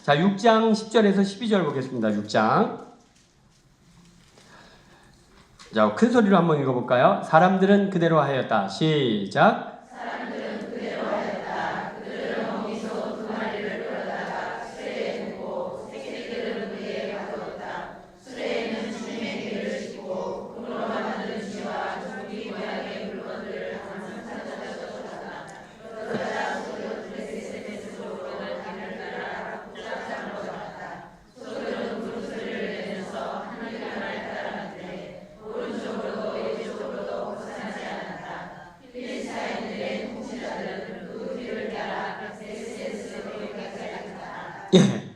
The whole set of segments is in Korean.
자, 6장 10절에서 12절 보겠습니다. 6장. 자, 큰 소리로 한번 읽어볼까요? 사람들은 그대로 하였다. 시작. 사람들은 그대로 하였다. 그들은 어미소 두 마리를 끌어다가 수레에 놓고 새끼들은 그에게 가두었다. 수레에는 주님의 길을 싣고 금으로 만든 쥐와 조기 모양의 물건들을 항상 찾아다 줬다. 그러자 소들은 블레셋의 수도로는 하늘 나라 복잡장으로 갔다. 소들은 물소리를 내면서 하늘 나라를 따라갔는데 오른쪽으로도 왼쪽으로도 벗어나지 않았다. 필리스타인들의 통치자들은 그 뒤를 따라 베세스로까지 갔다.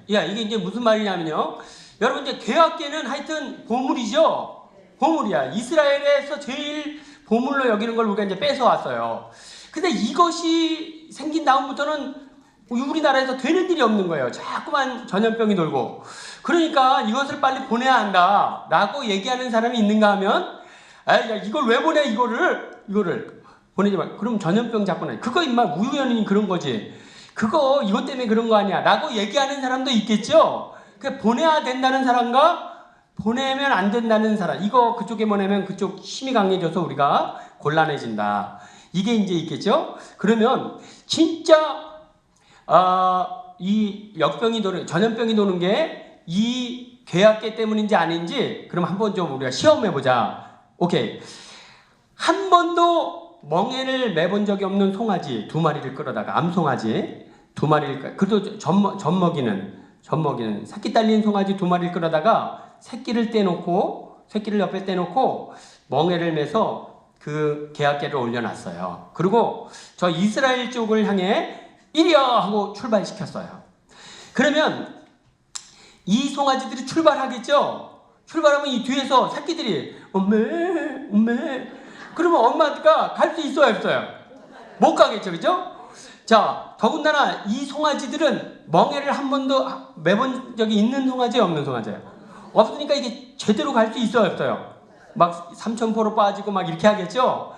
예, 이게 이제 무슨 말이냐면요. 여러분, 이제 개학계는 하여튼 보물이죠. 보물이야. 이스라엘에서 제일 보물로 여기는 걸 우리가 이제 뺏어왔어요. 근데 이것이 생긴 다음부터는 우리나라에서 되는 일이 없는 거예요. 자꾸만 전염병이 돌고. 그러니까 이것을 빨리 보내야 한다 라고 얘기하는 사람이 있는가 하면, 야, 이걸 왜 보내, 이거를 보내지 마. 그럼 전염병 잡고 나. 그거 임마 우연히 그런 거지. 그거 이것 때문에 그런 거 아니야 라고 얘기하는 사람도 있겠죠. 그 보내야 된다는 사람과 보내면 안 된다는 사람, 이거 그쪽에 보내면 그쪽 힘이 강해져서 우리가 곤란해진다, 이게 이제 있겠죠. 그러면 진짜 이 역병이 도는, 전염병이 도는 게 이 괴악계 때문인지 아닌지 그럼 한번 좀 우리가 시험해 보자. 오케이. 한 번도 멍에를 매본 적이 없는 송아지 두 마리를 끌어다가, 암송아지 두 마리를, 그래도 젖 먹이는 새끼 딸린 송아지 두 마리를 끌어다가 새끼를 옆에 떼놓고 멍에를 매서 그 계약계를 올려놨어요. 그리고 저 이스라엘 쪽을 향해 이리야 하고 출발시켰어요. 그러면 이 송아지들이 출발하겠죠? 출발하면 이 뒤에서 새끼들이 엄매 그러면 엄마가 갈 수 있어요, 없어요? 못 가겠죠, 그죠? 자, 더군다나 이 송아지들은 멍에를 한 번도 매본 적이 있는 송아지예요, 없는 송아지예요? 없으니까 이게 제대로 갈 수 있어요, 없어요? 막 삼천포로 빠지고 막 이렇게 하겠죠?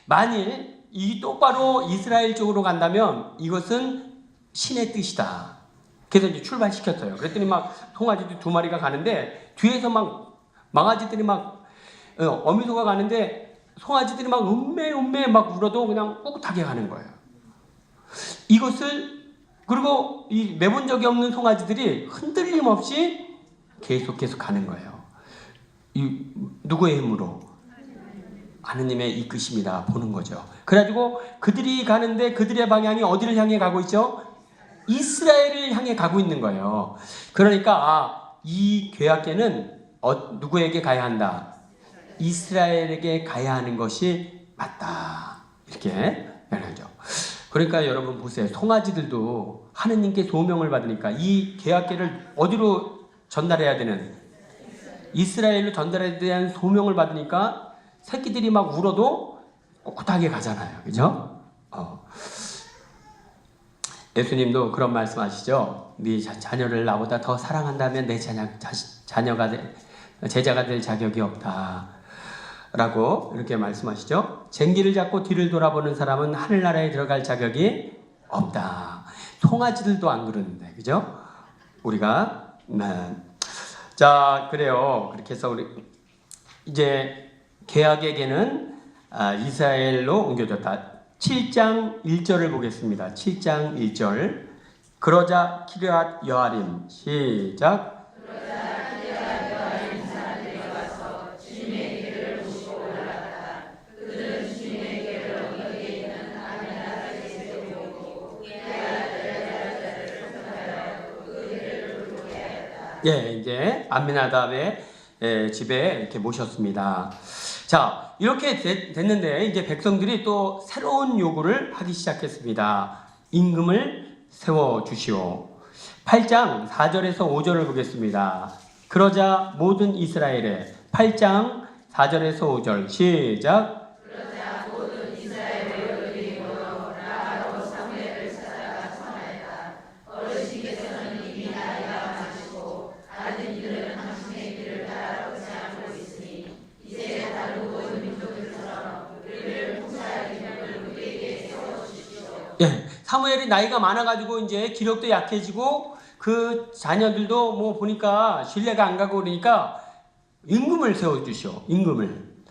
만일 이 똑바로 이스라엘 쪽으로 간다면 이것은 신의 뜻이다. 그래서 이제 출발시켰어요. 그랬더니 막 송아지들 두 마리가 가는데 뒤에서 막 망아지들이 막 어미소가 가는데 송아지들이 막 음매 막 울어도 그냥 꿋꿋하게 가는 거예요. 이것을, 그리고 이 매본 적이 없는 송아지들이 흔들림 없이 계속 가는 거예요. 이 누구의 힘으로? 하느님의 이끄심이다 보는 거죠. 그래가지고 그들이 가는데 그들의 방향이 어디를 향해 가고 있죠? 이스라엘을 향해 가고 있는 거예요. 그러니까 이 괴악계는 누구에게 가야 한다? 이스라엘에게 가야 하는 것이 맞다, 이렇게 말하죠. 그러니까 여러분 보세요. 송아지들도 하느님께 소명을 받으니까 이 계약계를 어디로 전달해야 되는? 이스라엘로 전달해야 되는 소명을 받으니까 새끼들이 막 울어도 꿋꿋하게 가잖아요. 그죠? 예수님도 그런 말씀 하시죠. 네 자녀를 나보다 더 사랑한다면 내 제자가 될 자격이 없다 라고 이렇게 말씀하시죠. 쟁기를 잡고 뒤를 돌아보는 사람은 하늘나라에 들어갈 자격이 없다. 송아지들도 안 그러는데, 그죠? 우리가 자, 그래요. 그렇게 해서 우리 이제 계약에게는 이스라엘로 옮겨졌다. 7장 1절을 보겠습니다. 7장 1절. 그러자 기럇 여아림, 시작. 예, 이제 암미나답의 집에 이렇게 모셨습니다. 자, 이렇게 됐는데 이제 백성들이 또 새로운 요구를 하기 시작했습니다. 임금을 세워 주시오. 8장 4절에서 5절을 보겠습니다. 그러자 모든 이스라엘에, 8장 4절에서 5절 시작. 사무엘이 나이가 많아가지고 이제 기력도 약해지고 그 자녀들도 뭐 보니까 신뢰가 안 가고 그러니까 임금을 세워주시오. 임금을.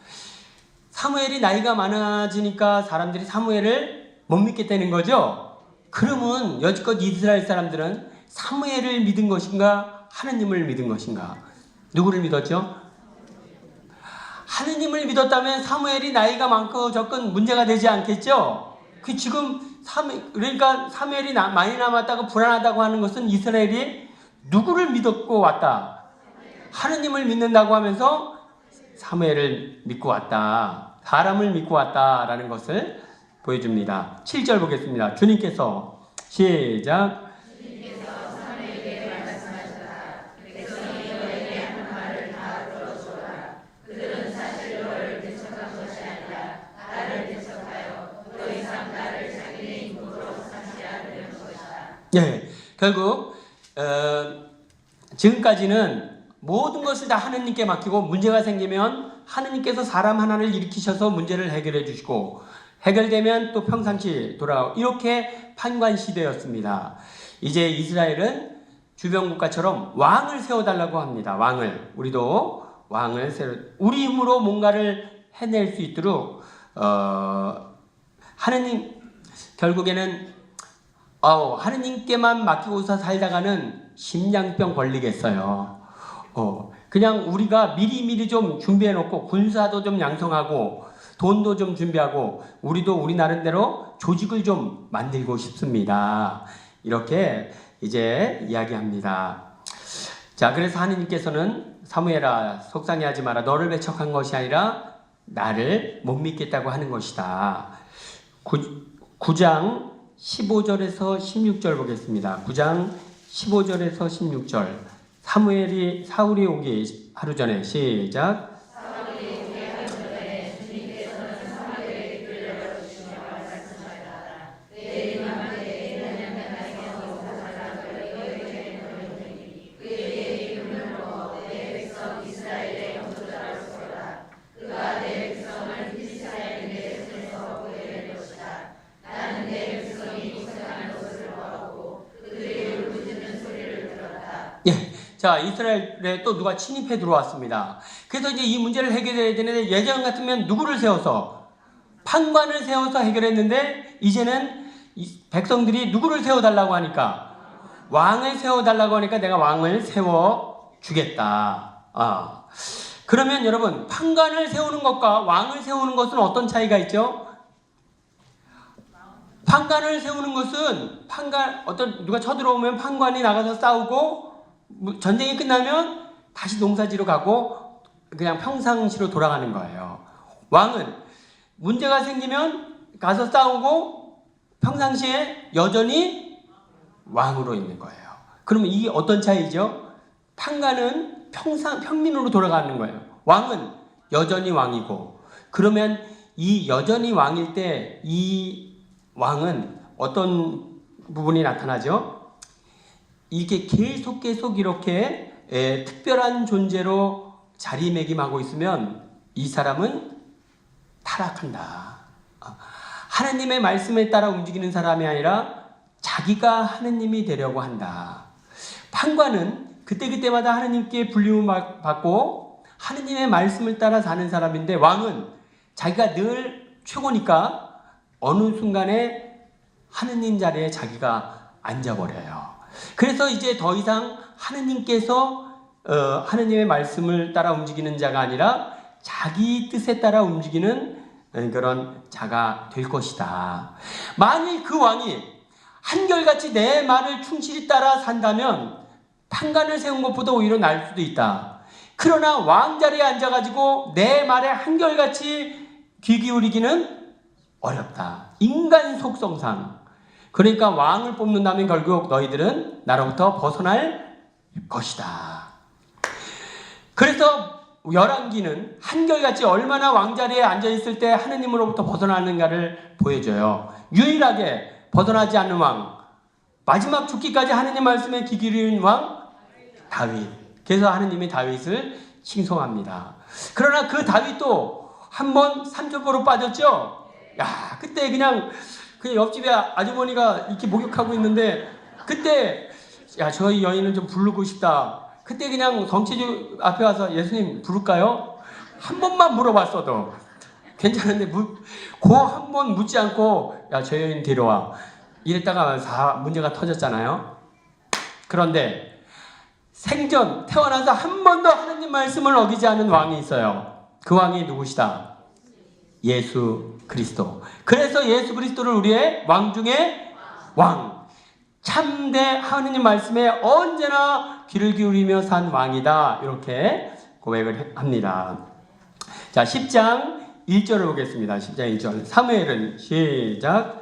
사무엘이 나이가 많아지니까 사람들이 사무엘을 못 믿겠다는 거죠. 그러면 여지껏 이스라엘 사람들은 사무엘을 믿은 것인가 하느님을 믿은 것인가? 누구를 믿었죠? 하느님을 믿었다면 사무엘이 나이가 많고 적건 문제가 되지 않겠죠? 그 지금 그러니까 사무엘이 많이 남았다고 불안하다고 하는 것은 이스라엘이 누구를 믿었고 왔다? 하느님을 믿는다고 하면서 사무엘을 믿고 왔다. 사람을 믿고 왔다라는 것을 보여줍니다. 7절 보겠습니다. 주님께서 시작. 예, 결국 지금까지는 모든 것을 다 하느님께 맡기고 문제가 생기면 하느님께서 사람 하나를 일으키셔서 문제를 해결해 주시고 해결되면 또 평상시 돌아오고 이렇게 판관 시대였습니다. 이제 이스라엘은 주변 국가처럼 왕을 세워달라고 합니다. 왕을. 우리도 왕을 우리 힘으로 뭔가를 해낼 수 있도록 하느님 결국에는 하느님께만 맡기고서 살다가는 심장병 걸리겠어요. 그냥 우리가 미리미리 좀 준비해 놓고 군사도 좀 양성하고 돈도 좀 준비하고 우리도 우리 나름대로 조직을 좀 만들고 싶습니다. 이렇게 이제 이야기합니다. 자, 그래서 하느님께서는 사무엘아 속상해하지 마라. 너를 배척한 것이 아니라 나를 못 믿겠다고 하는 것이다. 9장 15절에서 16절 보겠습니다. 9장 15절에서 16절. 사울이 오기 하루 전에 시작. 자, 이스라엘에 또 누가 침입해 들어왔습니다. 그래서 이제 이 문제를 해결해야 되는데 예전 같으면 누구를 세워서 판관을 세워서 해결했는데 이제는 백성들이 누구를 세워달라고 하니까 왕을 세워달라고 하니까 내가 왕을 세워주겠다. 그러면 여러분 판관을 세우는 것과 왕을 세우는 것은 어떤 차이가 있죠? 판관을 세우는 것은 누가 쳐들어오면 판관이 나가서 싸우고 전쟁이 끝나면 다시 농사지로 가고 그냥 평상시로 돌아가는 거예요. 왕은 문제가 생기면 가서 싸우고 평상시에 여전히 왕으로 있는 거예요. 그러면 이게 어떤 차이죠? 판관은 평민으로 돌아가는 거예요. 왕은 여전히 왕이고 그러면 이 여전히 왕일 때 이 왕은 어떤 부분이 나타나죠? 이게 계속 이렇게 특별한 존재로 자리매김하고 있으면 이 사람은 타락한다. 하나님의 말씀에 따라 움직이는 사람이 아니라 자기가 하나님이 되려고 한다. 판관은 그때그때마다 하나님께 불림을 받고 하나님의 말씀을 따라 사는 사람인데 왕은 자기가 늘 최고니까 어느 순간에 하느님 자리에 자기가 앉아버려요. 그래서 이제 더 이상 하느님께서 하느님의 말씀을 따라 움직이는 자가 아니라 자기 뜻에 따라 움직이는 그런 자가 될 것이다. 만일 그 왕이 한결같이 내 말을 충실히 따라 산다면 판관을 세운 것보다 오히려 나을 수도 있다. 그러나 왕자리에 앉아가지고 내 말에 한결같이 귀 기울이기는 어렵다. 인간 속성상. 그러니까 왕을 뽑는다면 결국 너희들은 나로부터 벗어날 것이다. 그래서 열왕기는 한결같이 얼마나 왕자리에 앉아있을 때 하느님으로부터 벗어나는가를 보여줘요. 유일하게 벗어나지 않는 왕, 마지막 죽기까지 하느님 말씀에 귀 기울인 왕 다윗. 그래서 하느님이 다윗을 칭송합니다. 그러나 그 다윗도 한번 삼천포로 빠졌죠. 야, 그때 그냥 그 옆집에 아주머니가 이렇게 목욕하고 있는데 그때 야, 저희 여인은 좀 부르고 싶다. 그때 그냥 정치주 앞에 와서 예수님 부를까요? 한 번만 물어봤어도 괜찮은데 그 한 번 묻지 않고 야, 저 여인 데려와. 이랬다가 문제가 터졌잖아요. 그런데 생전 태어나서 한 번도 하느님 말씀을 어기지 않은 왕이 있어요. 그 왕이 누구시다? 예수 그리스도. 그래서 예수 그리스도를 우리의 왕 중에 왕, 참대 하느님 말씀에 언제나 귀를 기울이며 산 왕이다. 이렇게 고백을 합니다. 자, 10장 1절을 보겠습니다. 10장 1절. 사무엘은 시작.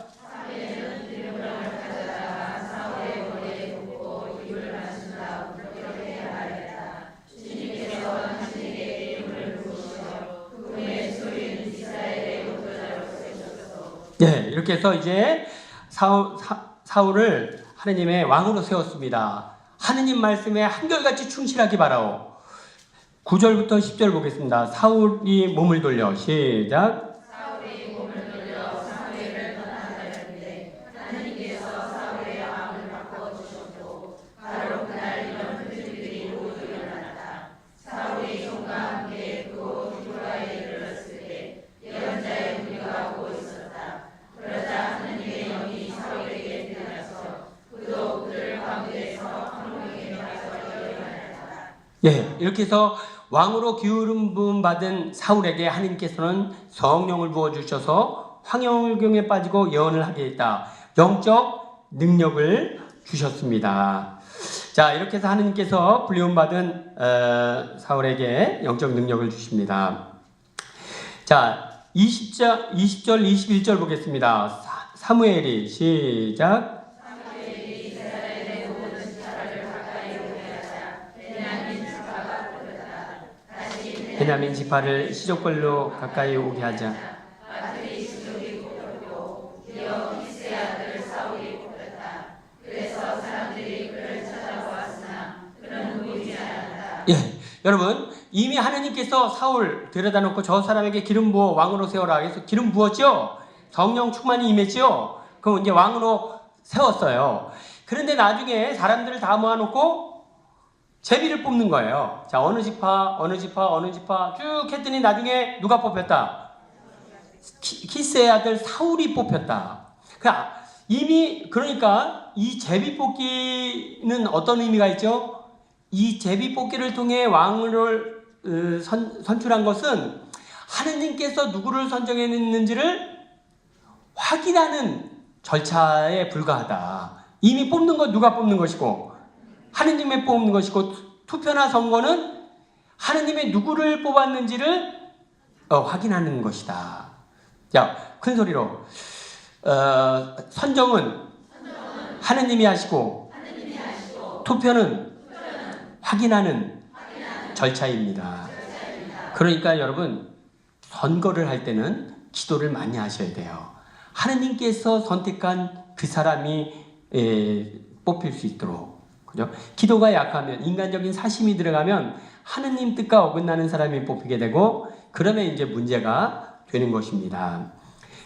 네, 이렇게 해서 이제 사울을 하느님의 왕으로 세웠습니다. 하느님 말씀에 한결같이 충실하기 바라오. 9절부터 10절 보겠습니다. 사울이 몸을 돌려 시작. 사울이 몸을 돌려 사무엘을 떠나가는데 하나님께서 사울의 마음을 바꿔 주셨고 바로 그날 이런 표적들이 모두 일어났다. 사울이 종과 함께 또 기브라에 이르렀을 때 예언자의 무리가 오고 있었다. 그러자 하나님의 영이 사울에게 들려서 그도 그들 가운데서 황룡에게 맞서 일어났다. 예, 이렇게 해서 왕으로 기울음 부음 받은 사울에게 하나님께서는 성령을 부어 주셔서 황홀경에 빠지고 예언을 하게 했다. 영적 능력을 주셨습니다. 자, 이렇게 해서 하나님께서 불리움 받은 사울에게 영적 능력을 주십니다. 자, 20절 21절 보겠습니다. 사무엘이 시작. 베냐민 지파를 시족벌로 가까이 오게 하자. 아들이 시족이 뽑혔고 기어 키스의 아들 사울이 뽑혔다. 그래서 사람들이 그를 찾아보았으나 그는 보이지 않았다. 예, 여러분 이미 하나님께서 사울 데려다 놓고 저 사람에게 기름 부어 왕으로 세워라 해서 기름 부었죠. 성령 충만이 임했죠. 그럼 이제 왕으로 세웠어요. 그런데 나중에 사람들을 다 모아놓고 제비를 뽑는 거예요. 자, 어느 지파 쭉 했더니 나중에 누가 뽑혔다? 키스의 아들 사울이 뽑혔다. 그러니까 이 제비 뽑기는 어떤 의미가 있죠? 이 제비 뽑기를 통해 왕을 선출한 것은 하느님께서 누구를 선정했는지를 확인하는 절차에 불과하다. 이미 뽑는 건 누가 뽑는 것이고 하느님의 뽑는 것이고 투표나 선거는 하느님의 누구를 뽑았는지를 확인하는 것이다. 자, 큰 소리로 선정은 하느님이 하시고 투표는 확인하는 절차입니다. 그러니까 여러분 선거를 할 때는 기도를 많이 하셔야 돼요. 하느님께서 선택한 그 사람이 뽑힐 수 있도록. 그죠? 기도가 약하면 인간적인 사심이 들어가면 하느님 뜻과 어긋나는 사람이 뽑히게 되고 그러면 이제 문제가 되는 것입니다.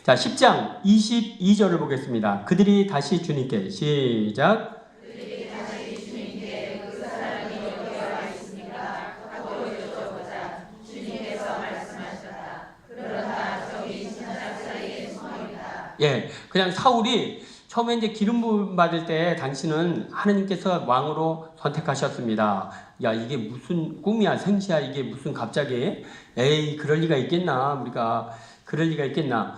자, 10장 22절을 보겠습니다. 그들이 다시 주님께 시작. 그들이 다시 주님께 그 사람이 여기 와 있습니까? 하고 여쭤보자 주님께서 말씀하셨다. 그러나 저기 신장 사이에 숨어 있다. 예, 그냥 사울이 처음에 이제 기름 부음 받을 때 당신은 하느님께서 왕으로 선택하셨습니다. 야, 이게 무슨 꿈이야, 생시야, 이게 무슨 갑자기, 에이, 그럴 리가 있겠나, 우리가 그럴 리가 있겠나.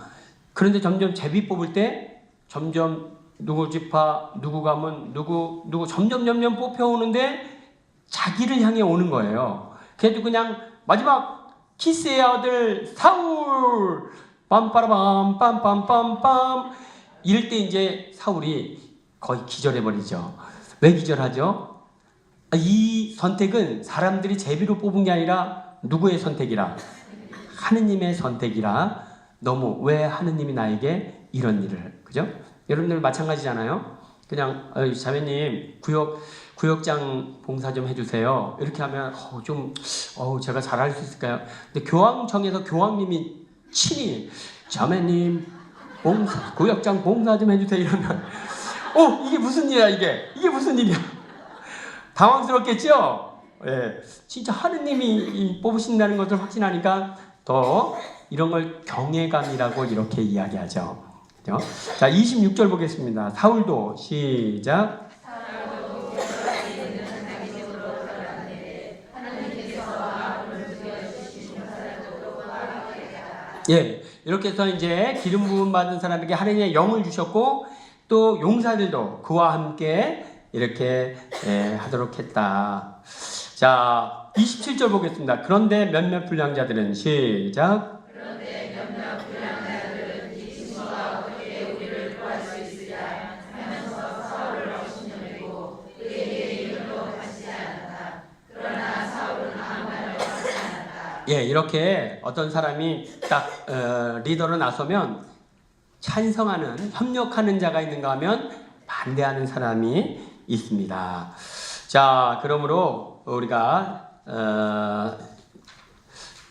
그런데 점점 제비 뽑을 때 점점 누구 지파, 누구 가문, 누구 점점 뽑혀오는데 자기를 향해 오는 거예요. 그래도 그냥 마지막 키스의 아들 사울 빰빠라밤 빰빰빰빰 이럴 때 이제 사울이 거의 기절해버리죠. 왜 기절하죠? 이 선택은 사람들이 제비로 뽑은 게 아니라 누구의 선택이라? 하느님의 선택이라. 너무 왜 하느님이 나에게 이런 일을, 그죠? 여러분들 마찬가지잖아요. 그냥 자매님 구역장 봉사 좀 해주세요. 이렇게 하면 제가 잘할 수 있을까요? 근데 교황청에서 교황님이 친히 자매님 구역장 봉사 좀 해주세요 이러면 이게 무슨 일이야 이게 무슨 일이야. 당황스럽겠죠? 예, 진짜 하느님이 뽑으신다는 것을 확신하니까 더 이런 걸 경외감이라고 이렇게 이야기하죠. 그죠? 자, 26절 보겠습니다. 사울도 시작. 예, 이렇게 해서 이제 기름 부음 받은 사람에게 하느님의 영을 주셨고 또 용사들도 그와 함께 이렇게 하도록 했다. 자, 27절 보겠습니다. 그런데 몇몇 불량자들은 시작. 그런데 몇몇 불량자들은 이 친구가 어떻게 우리를 구할 수 있으랴 하면서 사울을 업신여기고 그에게 이름도 받지 않았다. 그러나 사울은 아무 말도 하지 않았다. 예, 이렇게 어떤 사람이 딱 리더로 나서면 찬성하는, 협력하는 자가 있는가 하면 반대하는 사람이 있습니다. 자, 그러므로 우리가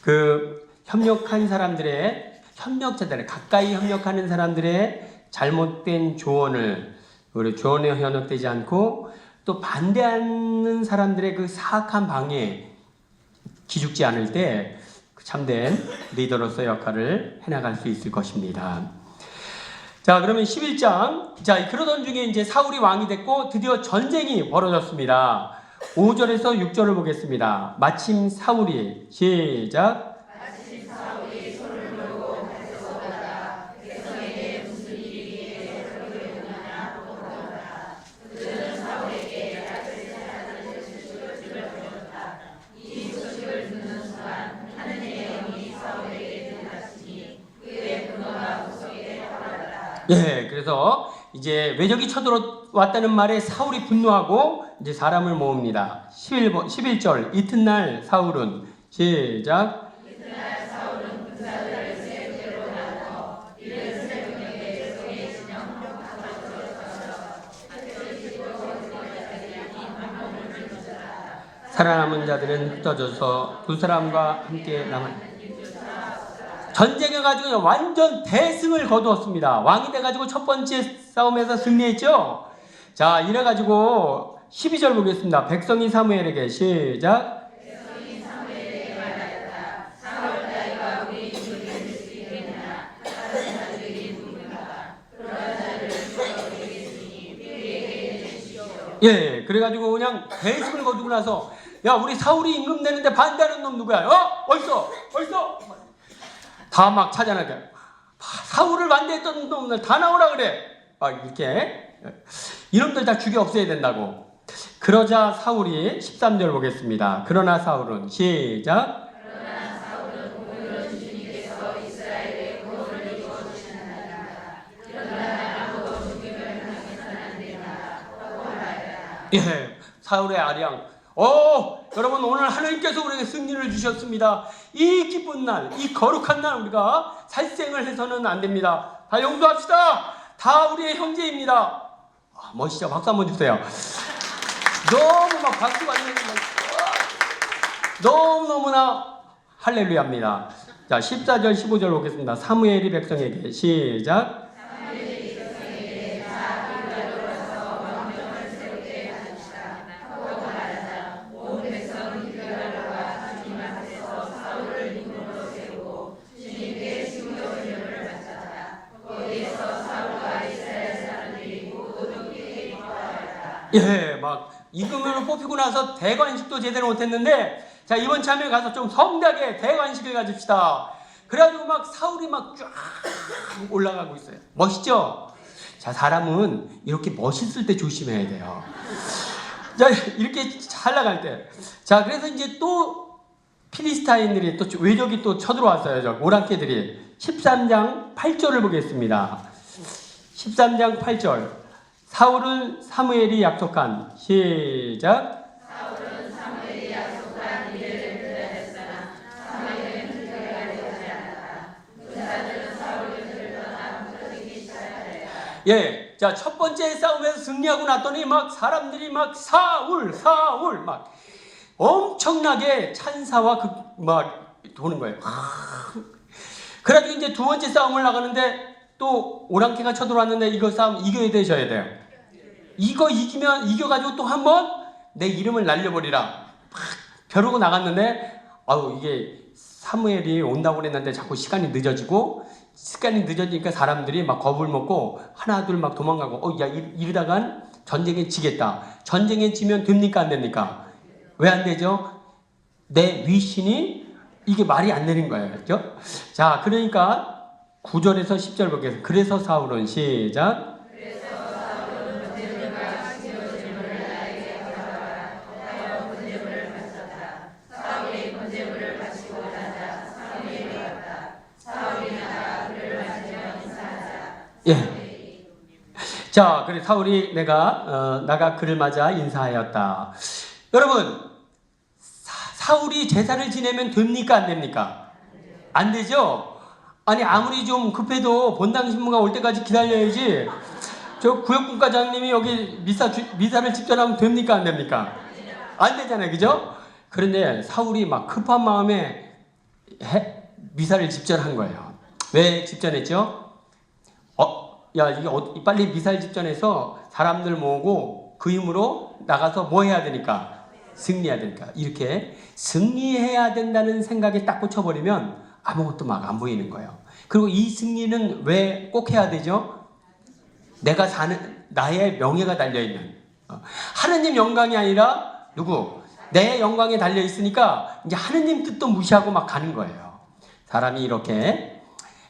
그 협력한 사람들의, 협력자들의, 가까이 협력하는 사람들의 잘못된 조언을, 우리 조언에 현혹되지 않고 또 반대하는 사람들의 그 사악한 방해에 기죽지 않을 때 참된 리더로서의 역할을 해나갈 수 있을 것입니다. 자, 그러면 11장. 자, 그러던 중에 이제 사울이 왕이 됐고 드디어 전쟁이 벌어졌습니다. 5절에서 6절을 보겠습니다. 마침 사울이 시작. 마침 사울이 손을 들고 가져서 가다 백성에게 무슨 일이기에 저렇게 오느냐 물어보더라. 그들은 사울에게 야베스의 소식을 들려주었다. 이 소식을 듣는 순간 하느님의 영이 사울에게 들어갔으니 그의 분노가 구석에 타올랐다. 예, 그래서 이제 외적이 쳐들어왔다는 말에 사울이 분노하고 이제 사람을 모읍니다. 11절. 이튿날 사울은 시작. 이튿날 사울은 군사들을 새벽으로 나누어 이른 새벽에 백성의 진영 살아남은 자들은 흩어져서 두 사람과 함께 남은 전쟁에 가지고 완전 대승을 거두었습니다. 왕이 돼가지고 첫 번째 싸움에서 승리했죠. 자, 이래가지고 12절 보겠습니다. 백성이 사무엘에게 시작. 백성이 사무엘에게 말하였다. 사울 따위가 우리 주를 이길 수 있겠느냐? 다른 자들이 누구인가? 그러한 자를 죽여버리겠으니 우리에게 내주시오. 예, 그래가지고 그냥 대승을 거두고 나서 야, 우리 사울이 임금되는데 반대하는 놈 누구야? 어딨어? 다 막 찾아나게 사울을 반대했던 놈들 다 나오라 그래. 이렇게 이놈들 다 죽여 없애야 된다고. 그러자 사울이 13절 보겠습니다. 그러나 사울은 시작. 그러나 사울은 오늘은 주님께서 이스라엘의 구원을 이루어 주시나이다. 그러나 아무도 죽임을 당해서는 안 된다. 라고 말하였다. 예, 사울의 아량. 여러분, 오늘 하나님께서 우리에게 승리를 주셨습니다. 이 기쁜 날, 이 거룩한 날 우리가 살생을 해서는 안 됩니다. 다 용서합시다. 다 우리의 형제입니다. 멋있죠? 박수 한번 주세요. 너무 막 박수가 너무너무나 할렐루야입니다. 자, 14절 15절 보겠습니다. 사무엘이 백성에게 시작. 예, 막 임금으로 뽑히고 나서 대관식도 제대로 못했는데, 자, 이번 참에 가서 좀 성대하게 대관식을 가집시다. 그래가지고 막 사울이 막 쫙 올라가고 있어요. 멋있죠? 자, 사람은 이렇게 멋있을 때 조심해야 돼요. 자, 이렇게 잘 나갈 때. 자, 그래서 이제 또 필리스타인들이 또 외적이 또 쳐들어왔어요. 저 오랑캐들이. 13장 8절을 보겠습니다. 13장 8절. 사울은 사무엘이 약속한 시작. 사울은 사무엘이 약속한 일을 들었으나 사무엘은 그들을 되지 않았다. 군사들은 사울을 들떠나 흩어지기 시작하였다. 예, 자, 첫 번째 싸움에서 승리하고 났더니 막 사람들이 막 사울 막 엄청나게 찬사와 막 도는 거예요. 그래가지고 이제 두 번째 싸움을 나가는데 또 오랑캐가 쳐들어왔는데 이거 싸움 이겨야 되셔야 돼요. 이거 이기면 이겨가지고 또 한 번 내 이름을 날려버리라. 막 벼르고 나갔는데 아우 이게 사무엘이 온다고 그랬는데 자꾸 시간이 늦어지니까 사람들이 막 겁을 먹고 하나 둘 막 도망가고 이러다간 전쟁에 지겠다. 전쟁에 지면 됩니까 안 됩니까? 왜 안 되죠? 내 위신이 이게 말이 안 되는 거예요. 그렇죠? 자, 그러니까 9절에서 10절 보겠습니다. 그래서 사울은 시작. 예. 자, 그래 사울이 나가 그를 맞아 인사하였다. 여러분, 사울이 제사를 지내면 됩니까 안 됩니까? 안 되죠? 아니 아무리 좀 급해도 본당 신부가 올 때까지 기다려야지. 저 구역분과장님이 여기 미사를 집전하면 됩니까 안 됩니까? 안 되잖아요, 그죠? 그런데 사울이 막 급한 마음에 미사를 집전한 거예요. 왜 집전했죠? 이게 빨리 미사일 집전해서 사람들 모으고 그 힘으로 나가서 뭐 해야 되니까? 승리해야 되니까. 이렇게 승리해야 된다는 생각에 딱 꽂혀버리면 아무것도 막 안 보이는 거예요. 그리고 이 승리는 왜 꼭 해야 되죠? 내가 사는, 나의 명예가 달려있는. 하느님 영광이 아니라 내 영광에 달려있으니까 이제 하느님 뜻도 무시하고 막 가는 거예요. 사람이 이렇게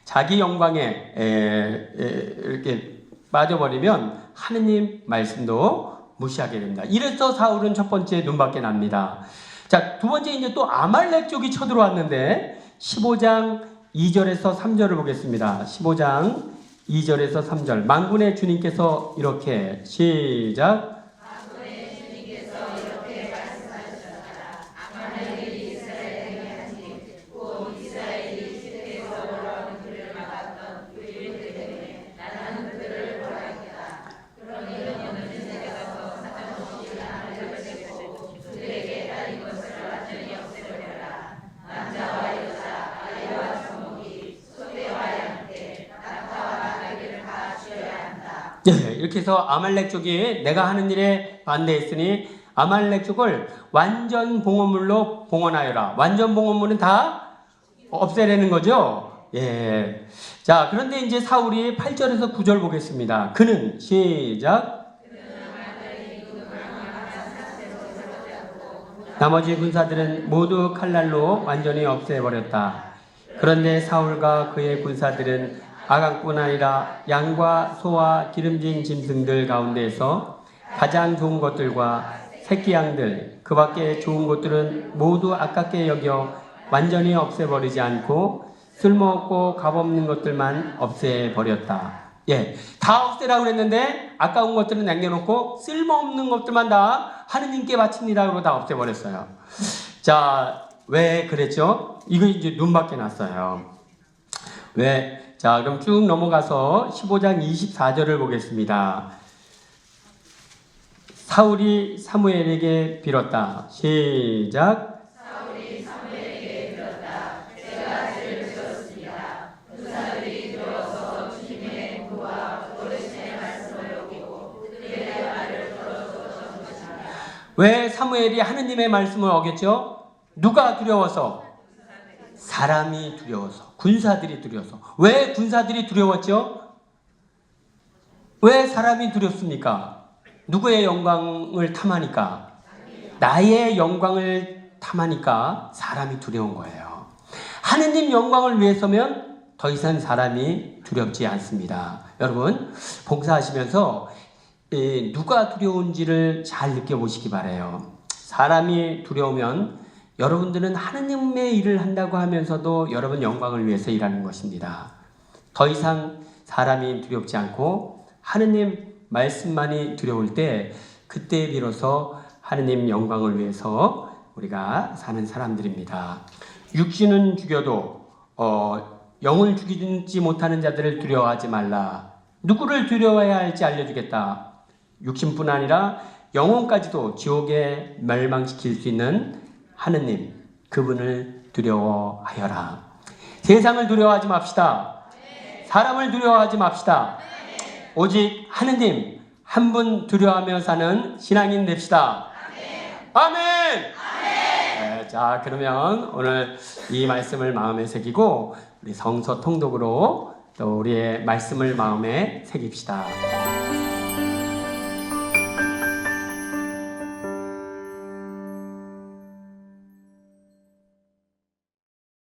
자기 영광에 이렇게 빠져버리면 하느님 말씀도 무시하게 됩니다. 이래서 사울은 첫 번째 눈밖에 납니다. 자, 두 번째 이제 또 아말렉 쪽이 쳐들어왔는데 15장 2절에서 3절을 보겠습니다. 15장 2절에서 3절. 만군의 주님께서 이렇게 시작. 이렇게 해서 아말렉 쪽이 내가 하는 일에 반대했으니 아말렉 쪽을 완전 봉헌물로 봉헌하여라. 완전 봉헌물은 다 없애려는 거죠. 예. 자, 그런데 이제 사울이 8절에서 9절 보겠습니다. 그는 시작. 나머지 군사들은 모두 칼날로 완전히 없애버렸다. 그런데 사울과 그의 군사들은 아간뿐 아니라 양과 소와 기름진 짐승들 가운데에서 가장 좋은 것들과 새끼 양들 그 밖에 좋은 것들은 모두 아깝게 여겨 완전히 없애버리지 않고 쓸모없고 값없는 것들만 없애버렸다. 예, 다 없애라고 그랬는데 아까운 것들은 남겨놓고 쓸모없는 것들만 다 하느님께 바칩니다. 그러고 다 없애버렸어요. 자, 왜 그랬죠? 이거 이제 눈밖에 났어요. 왜? 자, 그럼 쭉 넘어가서 15장 24절을 보겠습니다. 사울이 사무엘에게 빌었다. 시작. 사울이 사무엘에게 빌었다. 제가 죄를 지었습니다. 군사들이 들어와서 주님의 공부와 어르신의 말씀을 어기고 그들의 말을 들어줬던 것입니다. 왜 사무엘이 하느님의 말씀을 어겼죠? 누가 두려워서? 사람이 두려워서, 군사들이 두려워서. 왜 군사들이 두려웠죠? 왜 사람이 두렵습니까? 누구의 영광을 탐하니까? 나의 영광을 탐하니까 사람이 두려운 거예요. 하느님 영광을 위해서면 더 이상 사람이 두렵지 않습니다. 여러분, 봉사하시면서 누가 두려운지를 잘 느껴보시기 바라요. 사람이 두려우면 여러분들은 하느님의 일을 한다고 하면서도 여러분 영광을 위해서 일하는 것입니다. 더 이상 사람이 두렵지 않고 하느님 말씀만이 두려울 때 그때 비로소 하느님 영광을 위해서 우리가 사는 사람들입니다. 육신은 죽여도 영을 죽이지 못하는 자들을 두려워하지 말라. 누구를 두려워해야 할지 알려주겠다. 육신뿐 아니라 영혼까지도 지옥에 멸망시킬 수 있는 하느님, 그분을 두려워하여라. 세상을 두려워하지 맙시다. 사람을 두려워하지 맙시다. 오직 하느님 한 분 두려워하며 사는 신앙인 됩시다. 아멘. 네, 자, 그러면 오늘 이 말씀을 마음에 새기고 우리 성서 통독으로 또 우리의 말씀을 마음에 새깁시다.